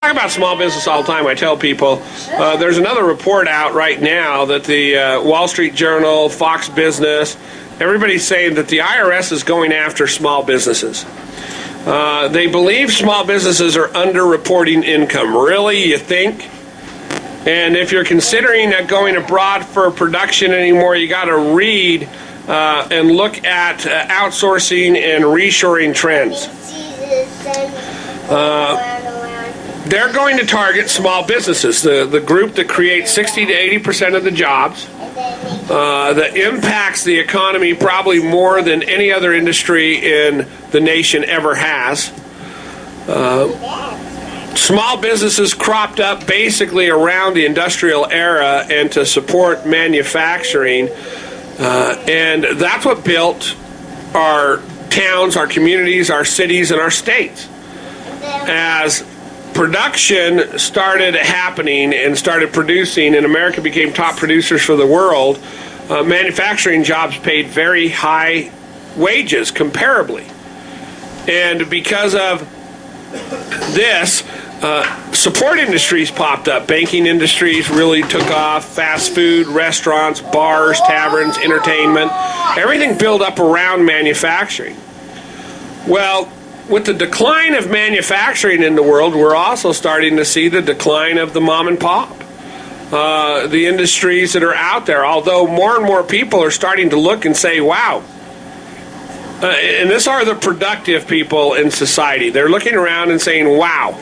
talk about small business all the time. I tell people there's another report out right now that the Wall Street Journal, Fox Business, everybody's saying that the IRS is going after small businesses. They believe small businesses are underreporting income. Really, you think? And if you're considering going abroad for production anymore, you got to read and look at outsourcing and reshoring trends. They're going to target small businesses, the group that creates 60 to 80% of the jobs, that impacts the economy probably more than any other industry in the nation ever has. Small businesses cropped up basically around the industrial era and to support manufacturing, and that's what built our towns, our communities, our cities, and our states. As production started happening and started producing, and America became top producers for the world, manufacturing jobs paid very high wages comparably. And because of this, support industries popped up. Banking industries really took off. Fast food, restaurants, bars, taverns, entertainment. Everything built up around manufacturing. Well, with the decline of manufacturing in the world, we're also starting to see the decline of the mom and pop. The industries that are out there, although more and more people are starting to look and say, wow. And this are the productive people in society. They're looking around and saying, wow,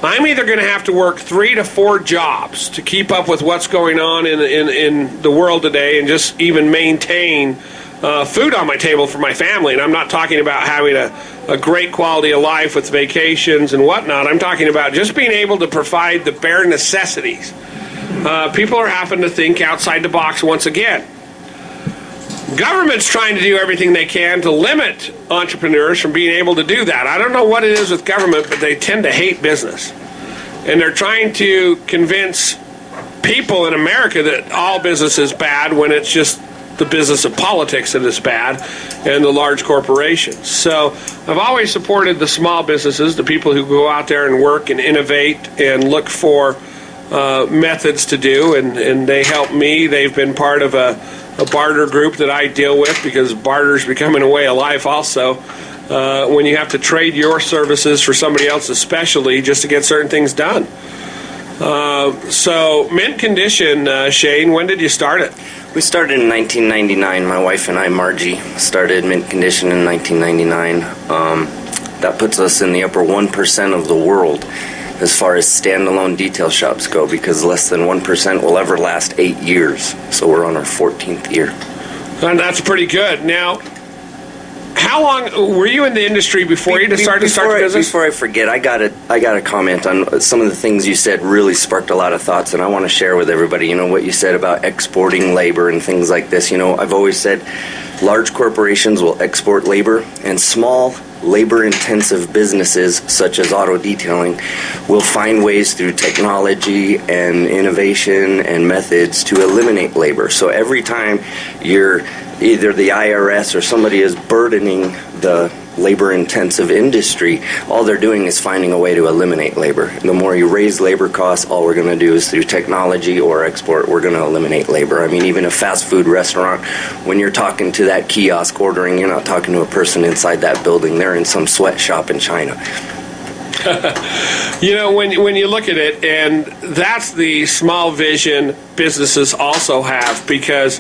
I'm either going to have to work 3 to 4 jobs to keep up with what's going on in the world today and just even maintain food on my table for my family. And I'm not talking about having a great quality of life with vacations and whatnot. I'm talking about just being able to provide the bare necessities. People are having to think outside the box once again. Government's trying to do everything they can to limit entrepreneurs from being able to do that. I don't know what it is with government, but they tend to hate business. And they're trying to convince people in America that all business is bad when it's just the business of politics that is bad and the large corporations. So I've always supported the small businesses, the people who go out there and work and innovate and look for methods to do, and they help me. They've been part of a barter group that I deal with because barter's becoming a way of life also. When you have to trade your services for somebody else's specialty just to get certain things done. So Mint Condition, Shane, when did you start it? We started in 1999. My wife and I, Margie, started Mint Condition in 1999. That puts us in the upper 1% of the world as far as standalone detail shops go, because less than 1% will ever last 8 years. So we're on our 14th year. And that's pretty good. Now, how long were you in the industry before you started the business? Before I forget, I got a comment on some of the things you said. Really sparked a lot of thoughts, and I want to share with everybody. You know what you said about exporting labor and things like this. You know, I've always said large corporations will export labor, and small labor-intensive businesses such as auto detailing will find ways through technology and innovation and methods to eliminate labor. So every time you're either the IRS or somebody is burdening the labor-intensive industry, all they're doing is finding a way to eliminate labor. And the more you raise labor costs, all we're going to do is through technology or export, we're going to eliminate labor. I mean, even a fast food restaurant, when you're talking to that kiosk ordering, you're not talking to a person inside that building. They're in some sweatshop in China. You know, when you look at it, and that's the small vision businesses also have, because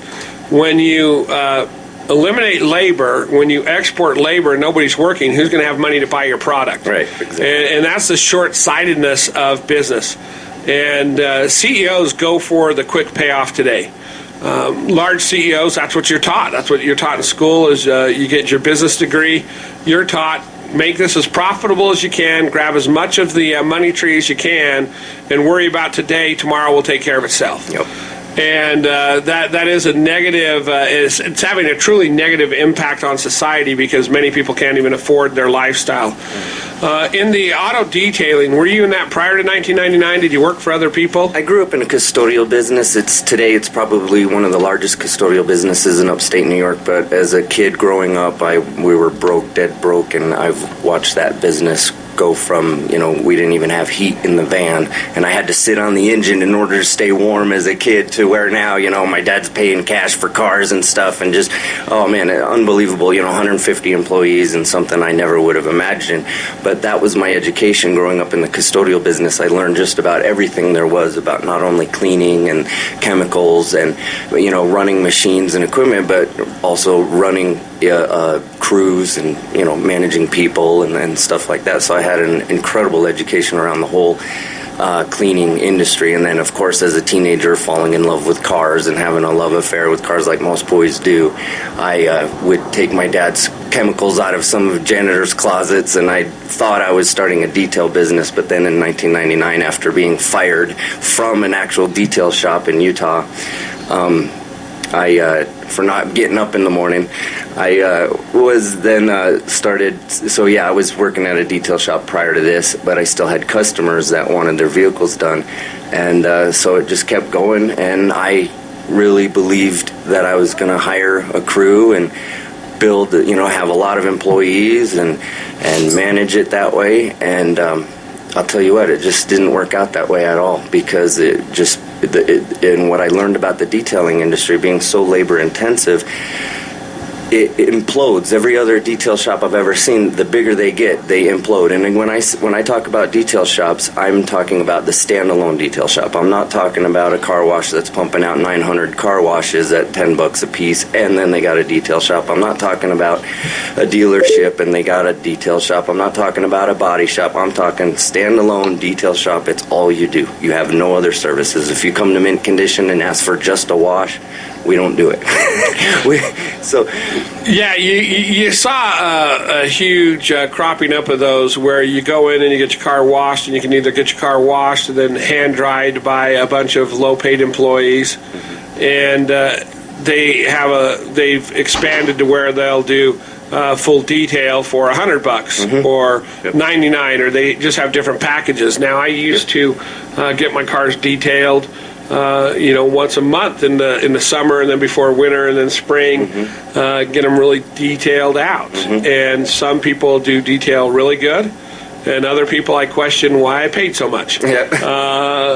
when you eliminate labor, when you export labor and nobody's working, who's going to have money to buy your product? Right, exactly. And that's the short-sightedness of business. And CEOs go for the quick payoff today. Large CEOs, that's what you're taught. That's what you're taught in school is you get your business degree. You're taught, make this as profitable as you can, grab as much of the money tree as you can, and worry about today. Tomorrow will take care of itself. Yep. And that is a negative, it's having a truly negative impact on society because many people can't even afford their lifestyle. In the auto detailing, were you in that prior to 1999? Did you work for other people? I grew up in a custodial business. Today it's probably one of the largest custodial businesses in upstate New York. But as a kid growing up, we were broke, dead broke, and I've watched that business go from, we didn't even have heat in the van, and I had to sit on the engine in order to stay warm as a kid, to where now, my dad's paying cash for cars and stuff, and just, oh man, unbelievable, 150 employees and something I never would have imagined. But that was my education growing up in the custodial business. I learned just about everything there was about not only cleaning and chemicals and, running machines and equipment, but also running crews and managing people and stuff like that. So I had an incredible education around the whole cleaning industry. And then, of course, as a teenager, falling in love with cars and having a love affair with cars like most boys do, I would take my dad's chemicals out of some of janitor's closets, and I thought I was starting a detail business. But then in 1999, after being fired from an actual detail shop in Utah, for not getting up in the morning, I was then started. So yeah, I was working at a detail shop prior to this, but I still had customers that wanted their vehicles done, and so it just kept going. And I really believed that I was going to hire a crew and build, have a lot of employees and manage it that way. And I'll tell you what, it just didn't work out that way at all, because and what I learned about the detailing industry being so labor intensive, it implodes. Every other detail shop I've ever seen, the bigger they get, they implode. And when I talk about detail shops, I'm talking about the standalone detail shop. I'm not talking about a car wash that's pumping out 900 car washes at $10 a piece, and then they got a detail shop. I'm not talking about a dealership and they got a detail shop. I'm not talking about a body shop. I'm talking standalone detail shop. It's all you do. You have no other services. If you come to Mint Condition and ask for just a wash, we don't do it. Yeah, you saw a huge cropping up of those where you go in and you get your car washed, and you can either get your car washed and then hand dried by a bunch of low-paid employees, and they've expanded to where they'll do full detail for $100 or $99, or they just have different packages. Now, I used to get my cars detailed once a month in the summer, and then before winter, and then spring, get them really detailed out. And some people do detail really good, and other people I question why I paid so much. Yeah.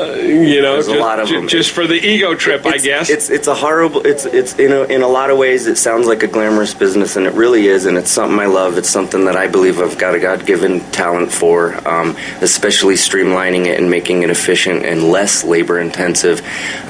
There's a lot of them. Just for the ego trip, I guess. It's a horrible. It's in a lot of ways it sounds like a glamorous business, and it really is, and it's something I love. It's something that I believe I've got a God-given talent for, especially streamlining it and making it efficient and less labor-intensive.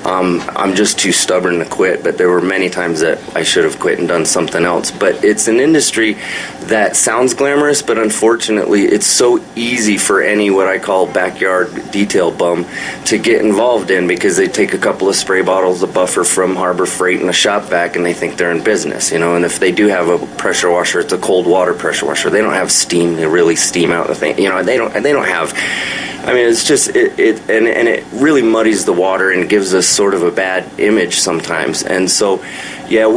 I'm just too stubborn to quit, but there were many times that I should have quit and done something else. But it's an industry that sounds glamorous, but unfortunately it's so easy for any what I call backyard detail bum to get involved in, because they take a couple of spray bottles of buffer from Harbor Freight and a shop vac, and they think they're in business, and if they do have a pressure washer, it's a cold water pressure washer. They don't have steam. They really steam out the thing. They don't have. I mean, it's just it really muddies the water and gives us sort of a bad image sometimes. And so, yeah,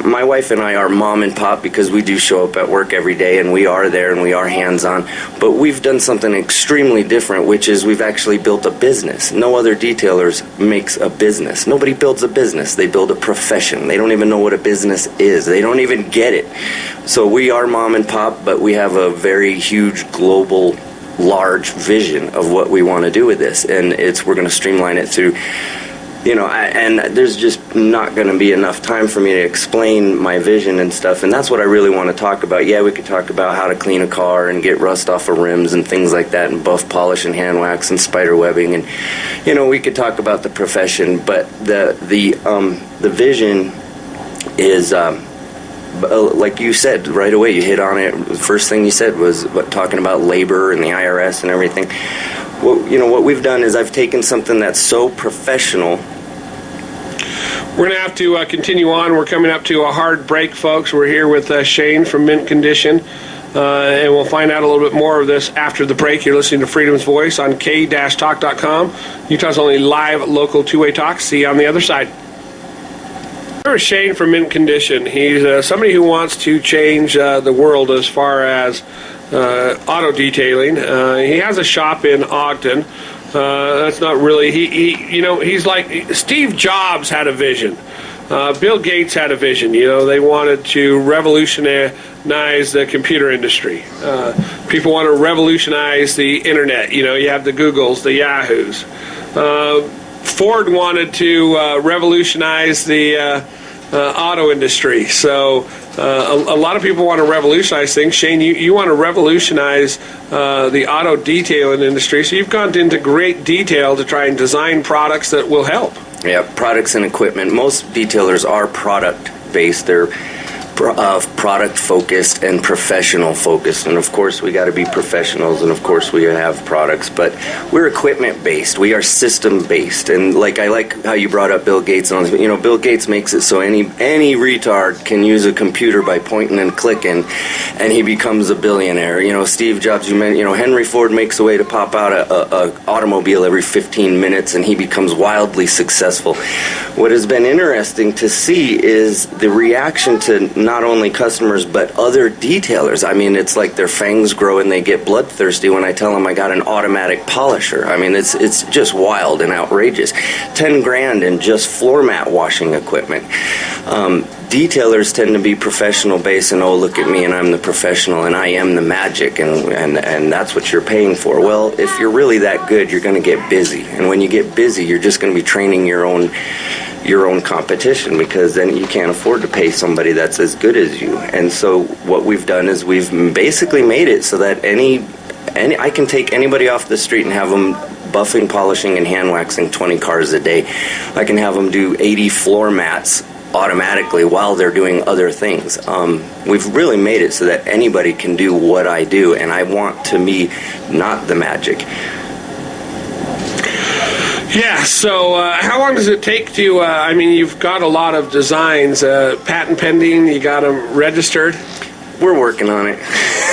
my wife and I are mom and pop, because we do show up at work every day, and we are there and we are hands-on. But we've done something extremely different, which is we've actually built a business. No other detailers makes a business. Nobody builds a business. They build a profession. They don't even know what a business is. They don't even get it. So we are mom and pop, but we have a very huge global, large vision of what we want to do with this, and we're going to streamline it through, and there's just not going to be enough time for me to explain my vision and stuff, and that's what I really want to talk about. Yeah, we could talk about how to clean a car and get rust off of rims and things like that, and buff polish and hand wax and spider webbing, and we could talk about the profession, but the vision is like you said right away, you hit on it. The first thing you said was talking about labor and the IRS and everything. Well, what we've done is I've taken something that's so professional. We're going to have to continue on. We're coming up to a hard break, folks. We're here with Shane from Mint Condition, and we'll find out a little bit more of this after the break. You're listening to Freedom's Voice on K-Talk.com, Utah's only live local two-way talk. See you on the other side. Here's Shane from Mint Condition. He's somebody who wants to change the world as far as auto detailing. He has a shop in Ogden. That's not really he's like Steve Jobs had a vision. Bill Gates had a vision. They wanted to revolutionize the computer industry. People want to revolutionize the internet. You have the Googles, the Yahoos. Ford wanted to revolutionize the auto industry. So a lot of people want to revolutionize things. Shane, you want to revolutionize the auto detailing industry. So you've gone into great detail to try and design products that will help. Yeah, products and equipment. Most detailers are product-based. They're product-focused and professional-focused. And, of course, we got to be professionals, and, of course, we have products. But we're equipment-based. We are system-based. And, I like how you brought up Bill Gates. Bill Gates makes it so any retard can use a computer by pointing and clicking, and he becomes a billionaire. Steve Jobs, Henry Ford makes a way to pop out a automobile every 15 minutes, and he becomes wildly successful. What has been interesting to see is the reaction to not only customers but other detailers. It's like their fangs grow and they get bloodthirsty when I tell them I got an automatic polisher. It's just wild and outrageous. $10,000 in just floor mat washing equipment. Detailers tend to be professional based and, oh, look at me and I'm the professional and I am the magic and that's what you're paying for. Well, if you're really that good, you're going to get busy. And when you get busy, you're just going to be training your own competition, because then you can't afford to pay somebody that's as good as you. And so what we've done is we've basically made it so that I can take anybody off the street and have them buffing, polishing, and hand waxing 20 cars a day. I can have them do 80 floor mats automatically while they're doing other things. We've really made it so that anybody can do what I do, and I want to be not the magic. Yeah, so how long does it take to, you've got a lot of designs, patent pending, you got them registered? We're working on it.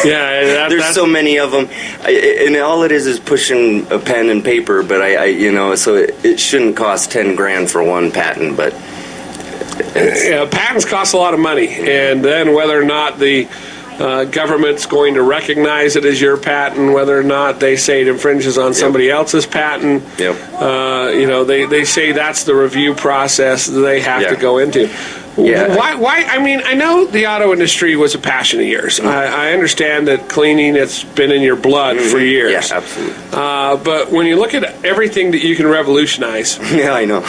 Yeah, there's so many of them, and all it is pushing a pen and paper. But so it shouldn't cost $10,000 for one patent. But patents cost a lot of money, and then whether or not the government's going to recognize it as your patent, whether or not they say it infringes on somebody else's patent. Yep. They say that's the review process they have to go into. Yeah. Why? I know the auto industry was a passion of yours. Mm-hmm. I understand that cleaning, it's been in your blood for years. Yeah, absolutely. But when you look at everything that you can revolutionize, yeah, I know.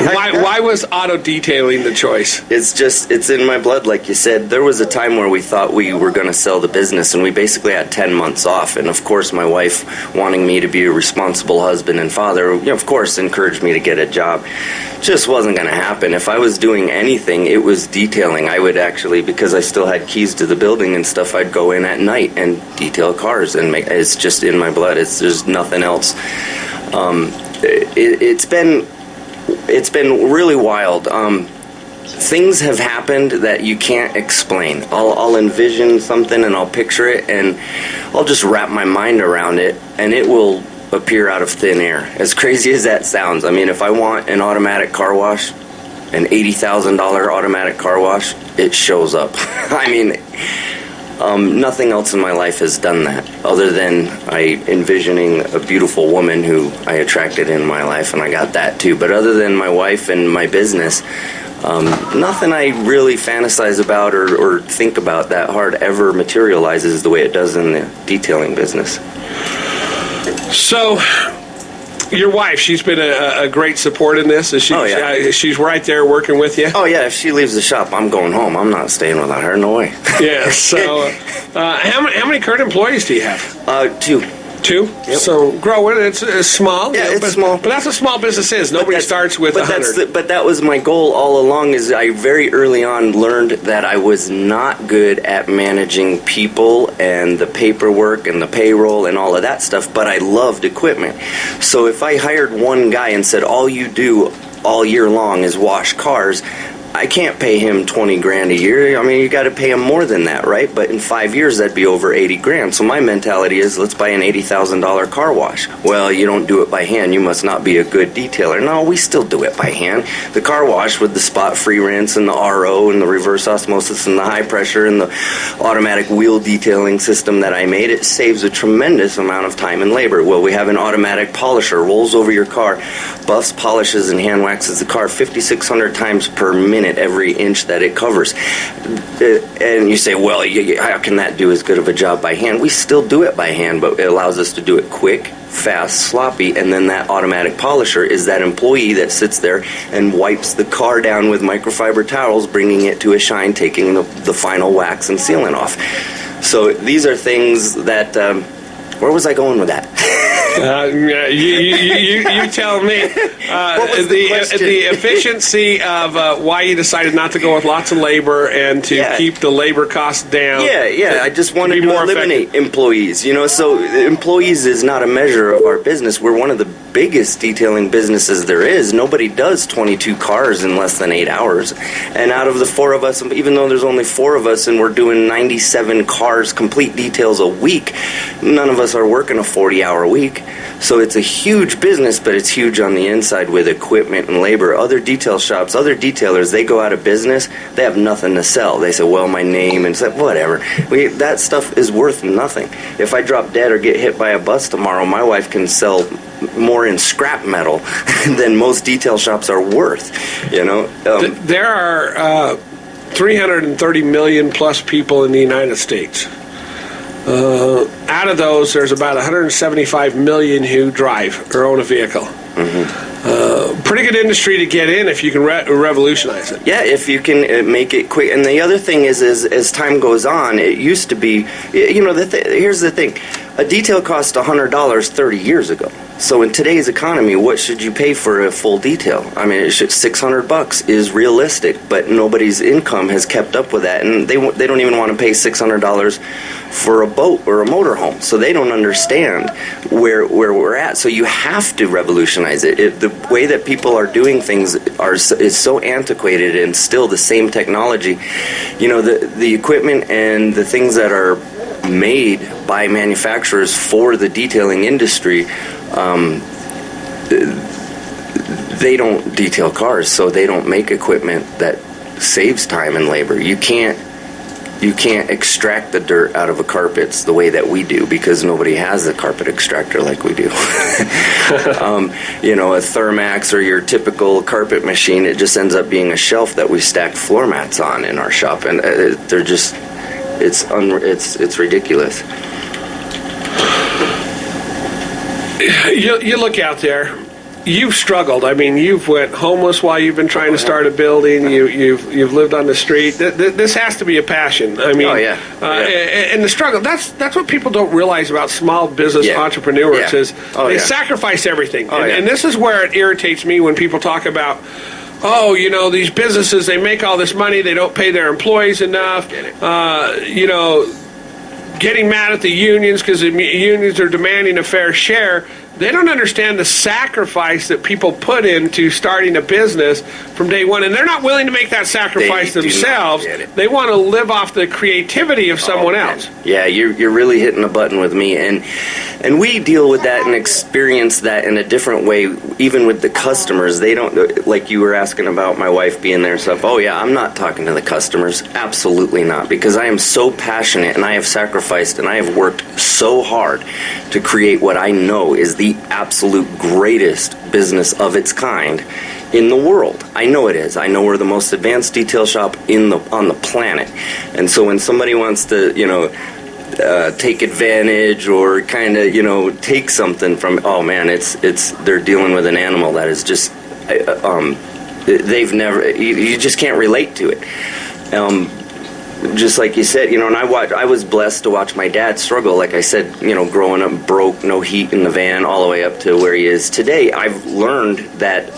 Why was auto detailing the choice? It's in my blood, like you said. There was a time where we thought we were going to sell the business, and we basically had 10 months off. And of course, my wife, wanting me to be a responsible husband and father, of course, encouraged me to get a job. Just wasn't going to happen. If I was doing anything, it was detailing. I would actually, because I still had keys to the building and stuff, I'd go in at night and detail cars, and it's just in my blood. There's nothing else. It's been really wild. Things have happened that you can't explain. I'll envision something and I'll picture it and I'll just wrap my mind around it, and it will appear out of thin air. As crazy as that sounds. If I want an automatic car wash, an $80,000 automatic car wash, it shows up. Nothing else in my life has done that, other than envisioning a beautiful woman who I attracted in my life, and I got that too. But other than my wife and my business, nothing I really fantasize about or think about that hard ever materializes the way it does in the detailing business. So, your wife, she's been a great support in this. She's right there working with you? Oh, yeah. If she leaves the shop, I'm going home. I'm not staying without her. No way. Yeah. So, how many current employees do you have? 2. 2? Yep. So, growing. It's small. Yeah, it's small. But that's what small business is. Nobody starts with 100. But that was my goal all along, is I very early on learned that I was not good at managing people and the paperwork and the payroll and all of that stuff, but I loved equipment. So if I hired one guy and said, all you do all year long is wash cars, I can't pay him 20 grand a year. I mean, you got to pay him more than that, right? But in 5 years, that'd be over 80 grand. So my mentality is, let's buy an $80,000 car wash. Well, you don't do it by hand. You must not be a good detailer. No, we still do it by hand. The car wash with the spot-free rinse and the RO and the reverse osmosis and the high pressure and the automatic wheel detailing system that I made, it saves a tremendous amount of time and labor. Well, we have an automatic polisher, rolls over your car, buffs, polishes, and hand waxes the car 5,600 times per minute, every inch that it covers. And you say, well, how can that do as good of a job by hand? We still do it by hand, but it allows us to do it quick, fast, sloppy, and then that automatic polisher is that employee that sits there and wipes the car down with microfiber towels, bringing it to a shine, taking the final wax and sealant off. So these are things that, where was I going with that? You tell me. The efficiency of why you decided not to go with lots of labor and to keep the labor costs down. Yeah. I just wanted to eliminate employees. So employees is not a measure of our business. We're one of the biggest detailing businesses there is. Nobody does 22 cars in less than 8 hours. And out of the 4 of us, even though there's only 4 of us and we're doing 97 cars, complete details a week, none of us are working a 40-hour week. So it's a huge business, but it's huge on the inside with equipment and labor. Other detail shops, other detailers, they go out of business, they have nothing to sell. They say, well, my name, and it's like, whatever. That stuff is worth nothing. If I drop dead or get hit by a bus tomorrow, my wife can sell more in scrap metal than most detail shops are worth. There are 330 million plus people in the United States. Out of those, there's about 175 million who drive or own a vehicle. Mm-hmm. Pretty good industry to get in if you can revolutionize it. Yeah, if you can make it quick. And the other thing is as time goes on, it used to be, here's the thing. A detail cost $100 30 years ago. So in today's economy, what should you pay for a full detail? I mean, $600 is realistic, but nobody's income has kept up with that, and they don't even want to pay $600 for a boat or a motorhome. So they don't understand where we're at. So you have to revolutionize it. The way that people are doing things is so antiquated, and still the same technology. The equipment and the things that are made by manufacturers for the detailing industry, they don't detail cars, so they don't make equipment that saves time and labor. You can't extract the dirt out of a carpet the way that we do, because nobody has a carpet extractor like we do. A Thermax or your typical carpet machine, it just ends up being a shelf that we stack floor mats on in our shop, and they're just it's ridiculous. You look out there. You've struggled. I mean, you've went homeless while you've been trying to start a building. You've lived on the street. This has to be a passion. I mean, and the struggle. That's what people don't realize about small business entrepreneurs is they sacrifice everything. And this is where it irritates me when people talk about, these businesses, they make all this money, they don't pay their employees enough. Getting mad at the unions because the unions are demanding a fair share. They don't understand the sacrifice that people put into starting a business from day one, and they're not willing to make that sacrifice themselves. They want to live off the creativity of someone else. Yeah, you're really hitting a button with me, and we deal with that and experience that in a different way, even with the customers. They don't, like you were asking about my wife being there and stuff. Oh yeah, I'm not talking to the customers. Absolutely not, because I am so passionate and I have sacrificed and I have worked so hard to create what I know is the absolute greatest business of its kind in the world. I know it is. I know we're the most advanced detail shop on the planet. And so when somebody wants to, take advantage or kind of, take something from, they're dealing with an animal that is just, you just can't relate to it. Just like you said, and I was blessed to watch my dad struggle. Like I said, growing up broke, no heat in the van, all the way up to where he is today. I've learned that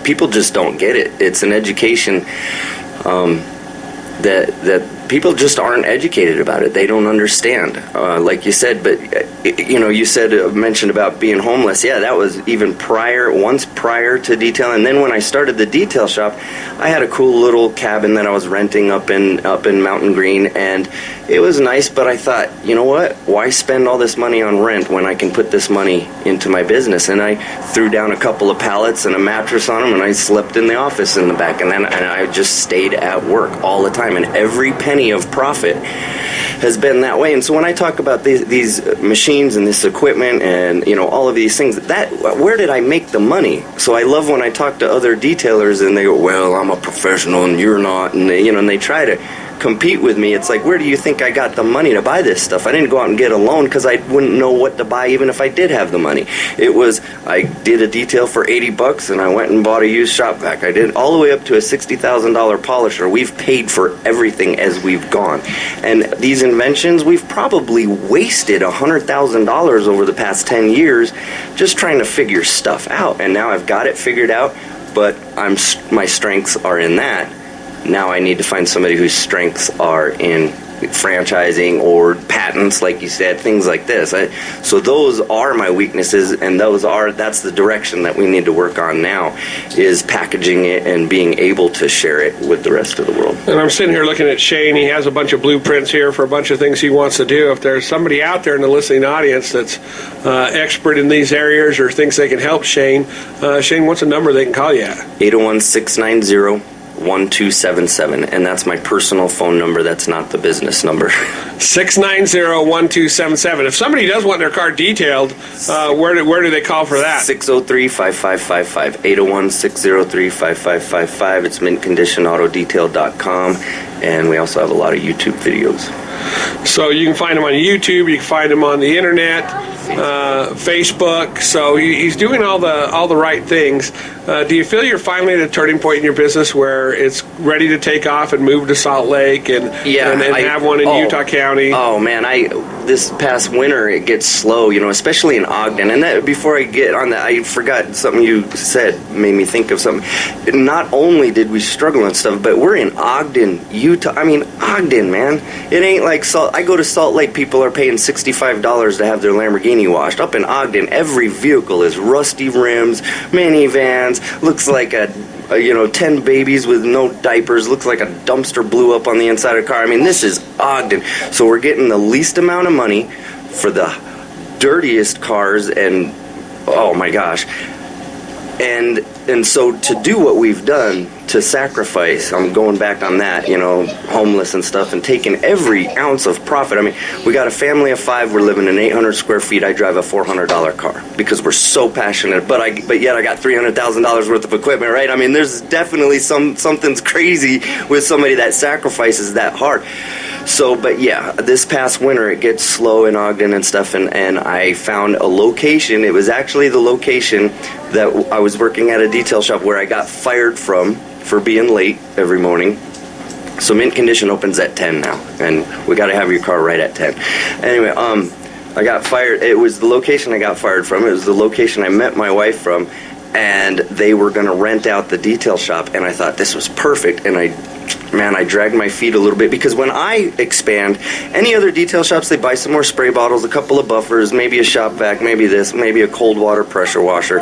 people just don't get it. It's an education that people just aren't educated about it. They don't understand, like you said. But you said mentioned about being homeless. Yeah, that was even once prior to detail. And then when I started the detail shop, I had a cool little cabin that I was renting up in Mountain Green, and it was nice. But I thought, you know what? Why spend all this money on rent when I can put this money into my business? And I threw down a couple of pallets and a mattress on them, and I slept in the office in the back, and I just stayed at work all the time, and every penny of profit has been that way. And so when I talk about these machines and this equipment and all of these things, where did I make the money? So I love when I talk to other detailers and they go, well, I'm a professional and you're not, and they try to compete with me. It's like, where do you think I got the money to buy this stuff? I didn't go out and get a loan because I wouldn't know what to buy even if I did have the money. It was, I did a detail for $80 and I went and bought a used shop vac. I did all the way up to a $60,000 polisher. We've paid for everything as we've gone. And these inventions, we've probably wasted $100,000 over the past 10 years just trying to figure stuff out. And now I've got it figured out, but my strengths are in that. Now I need to find somebody whose strengths are in franchising or patents, like you said, things like this. So those are my weaknesses, and that's the direction that we need to work on now, is packaging it and being able to share it with the rest of the world. And I'm sitting here looking at Shane. He has a bunch of blueprints here for a bunch of things he wants to do. If there's somebody out there in the listening audience that's expert in these areas or thinks they can help Shane, what's a number they can call you at? 801-690-1277, and that's my personal phone number. That's not the business number. 690-1277. If somebody does want their car detailed, where do they call for that? 603-5555. 801-603-5555. It's mintconditionautodetail.com, and we also have a lot of YouTube videos. So you can find him on YouTube. You can find him on the internet, Facebook. So he's doing all the right things. Do you feel you're finally at a turning point in your business where it's ready to take off and move to Salt Lake and have one in Utah County? Oh man, this past winter it gets slow, especially in Ogden. And that, before I get on that, I forgot something you said, made me think of something. Not only did we struggle and stuff, but we're in Ogden, Utah. I mean, Ogden, man. It ain't like I go to Salt Lake, people are paying $65 to have their Lamborghini washed. Up in Ogden, every vehicle is rusty rims, minivans, looks like 10 babies with no diapers, looks like a dumpster blew up on the inside of a car. I mean, this is Ogden. So we're getting the least amount of money for the dirtiest cars, and oh my gosh. And so to do what we've done, to sacrifice, I'm going back on that, homeless and stuff, and taking every ounce of profit. I mean, we got a family of 5, we're living in 800 square feet, I drive a $400 car because we're so passionate, but yet I got $300,000 worth of equipment, right? I mean, there's definitely something's crazy with somebody that sacrifices that hard. So, but yeah, this past winter it gets slow in Ogden and stuff, and I found a location. It was actually the location that I was working at a detail shop where I got fired from for being late every morning. So Mint Condition opens at 10 now, and we got to have your car right at 10. Anyway, I got fired. It was the location I got fired from. It was the location I met my wife from, and they were going to rent out the detail shop, and I thought this was perfect, and I dragged my feet a little bit, because when I expand, any other detail shops, they buy some more spray bottles, a couple of buffers, maybe a shop vac, maybe this, maybe a cold water pressure washer.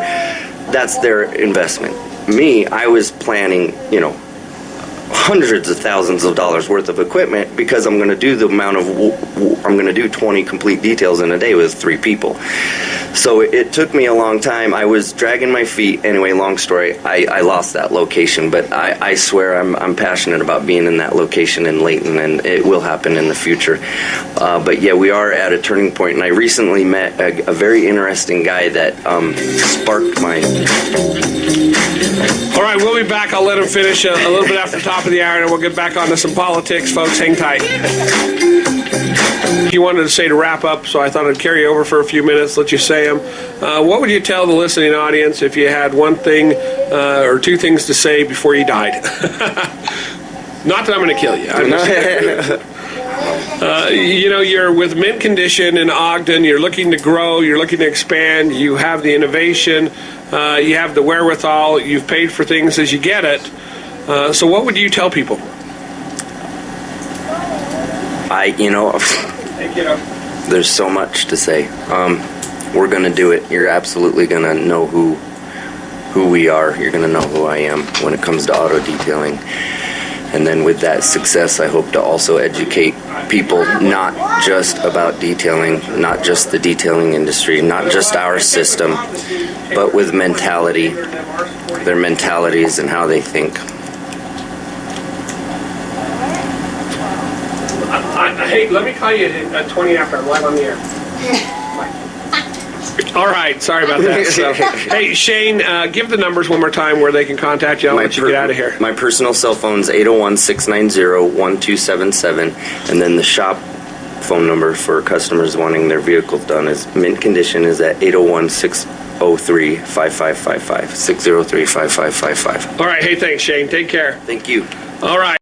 That's their investment. Me, I was planning, hundreds of thousands of dollars worth of equipment, because I'm going to do I'm going to do 20 complete details in a day with 3 people. So it took me a long time. I was dragging my feet. Anyway, long story, I lost that location, but I swear I'm passionate about being in that location in Layton, and it will happen in the future. But yeah, we are at a turning point, and I recently met a very interesting guy that sparked my... All right, we'll be back. I'll let him finish a little bit after the top of the hour, and we'll get back onto some politics, folks. Hang tight. You wanted to say to wrap up, so I thought I'd carry over for a few minutes, let you say them. What would you tell the listening audience if you had one thing or 2 things to say before you died? Not that I'm going to kill you. You're with Mint Condition in Ogden. You're looking to grow. You're looking to expand. You have the innovation. You have the wherewithal. You've paid for things as you get it. So what would you tell people? Thank you. There's so much to say. We're going to do it. You're absolutely going to know who we are. You're going to know who I am when it comes to auto detailing. And then with that success, I hope to also educate people not just about detailing, not just the detailing industry, not just our system, but with mentality, their mentalities and how they think. Hey, let me call you at 20 after. I'm live on the air. All right, sorry about that. So, hey, Shane, give the numbers one more time where they can contact you. I'll let you get out of here. My personal cell phone is 801-690-1277, and then the shop phone number for customers wanting their vehicles done is mint condition is at 801-603-5555, 603-5555. All right, hey, thanks, Shane. Take care. Thank you. All right.